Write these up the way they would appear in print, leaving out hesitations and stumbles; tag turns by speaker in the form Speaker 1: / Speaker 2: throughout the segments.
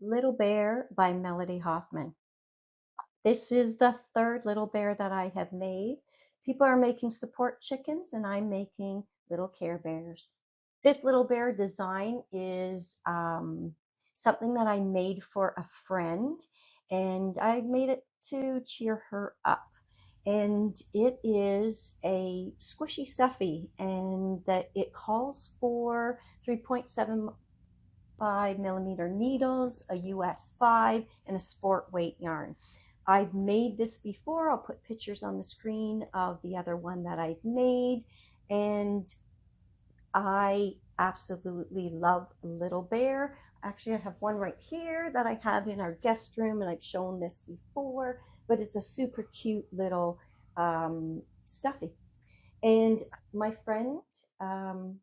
Speaker 1: Little Bear by Melody Hoffmann. This is the third little bear that I have made. People are making support chickens and I'm making little Care Bears. This little bear design is something that I made for a friend, and I made it to cheer her up. And it is a squishy stuffy, and that it calls for 3.75mm needles, a US 5, and a sport weight yarn. I've made this before. I'll put pictures on the screen of the other one that I've made, and I absolutely love Little Bear. Actually, I have one right here that I have in our guest room, and I've shown this before, but it's a super cute little stuffy. And my friend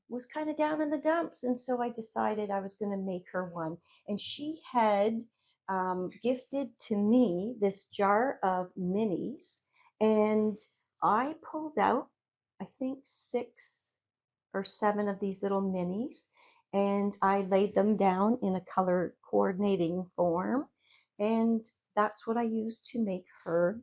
Speaker 1: was kind of down in the dumps, and so I decided I was going to make her one. And she had gifted to me this jar of minis, and I pulled out, I think, 6 or 7 of these little minis, and I laid them down in a color coordinating form, and that's what I used to make her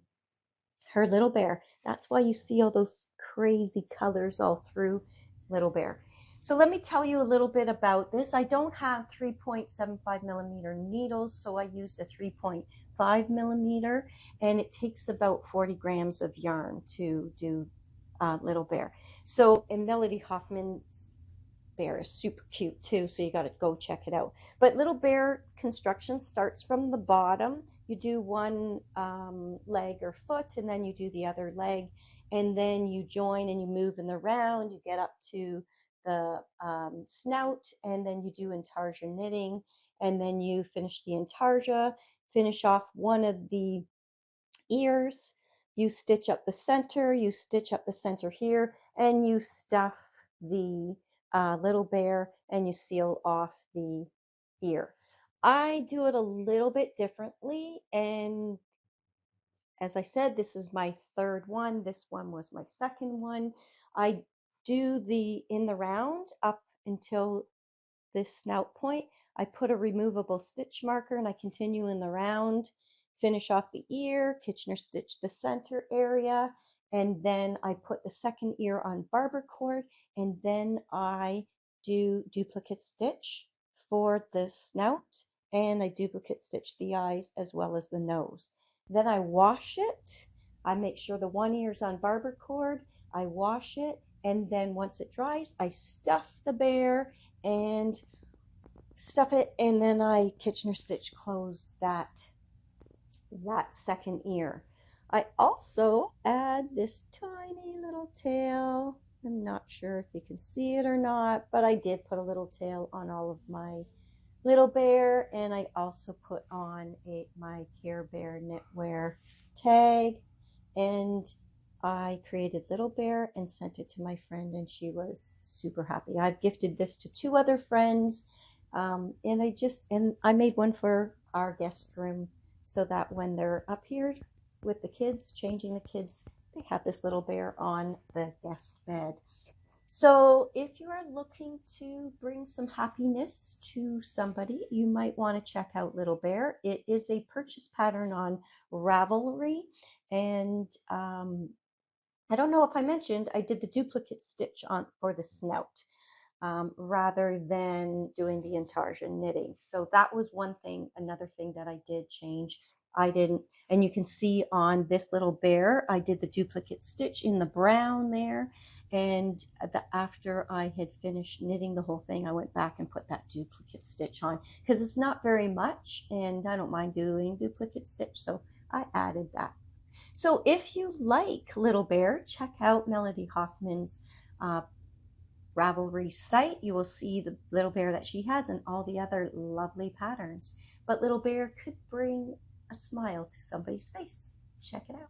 Speaker 1: Little Bear. That's why you see all those crazy colors all through Little Bear. So let me tell you a little bit about this. I don't have 3.75mm needles, so I used a 3.5mm, and it takes about 40 grams of yarn to do Little Bear. So, and Melody Hoffmann's bear is super cute too, so you got to go check it out. But Little Bear construction starts from the bottom. You do one leg or foot, and then you do the other leg, and then you join and you move in the round. You get up to the snout, and then you do intarsia knitting, and then you finish the intarsia, finish off one of the ears, you stitch up the center, you stitch up the center here, and you stuff the little bear and you seal off the ear. I do it a little bit differently, and as I said, this is my third one. This one was my second one. I do the in the round up until this snout point. I put a removable stitch marker and I continue in the round, finish off the ear, Kitchener stitch the center area, and then I put the second ear on barber cord, and then I do duplicate stitch for the snout, and I duplicate stitch the eyes as well as the nose. Then I wash it. I make sure the one ear is on barber cord. I wash it, and then once it dries, I stuff the bear and stuff it, and then I Kitchener stitch close that second ear. I also add this tiny little tail. I'm not sure if you can see it or not, but I did put a little tail on all of my Little Bear, and I also put on my KarebearKnitwear tag, and I created Little Bear and sent it to my friend, and she was super happy. I've gifted this to 2 other friends, and I made one for our guest room so that when they're up here with the kids, changing the kids, they have this little bear on the guest bed. So if you are looking to bring some happiness to somebody, you might want to check out Little Bear. It is a purchase pattern on Ravelry, and I don't know if I mentioned I did the duplicate stitch on for the snout rather than doing the intarsia knitting. So that was one thing. Another thing that I did change. I didn't, and you can see on this little bear, I did the duplicate stitch in the brown there. And after I had finished knitting the whole thing, I went back and put that duplicate stitch on because it's not very much, and I don't mind doing duplicate stitch, so I added that. So if you like Little Bear, check out Melody Hoffmann's Ravelry site. You will see the Little Bear that she has and all the other lovely patterns. But Little Bear could bring a smile to somebody's face. Check it out.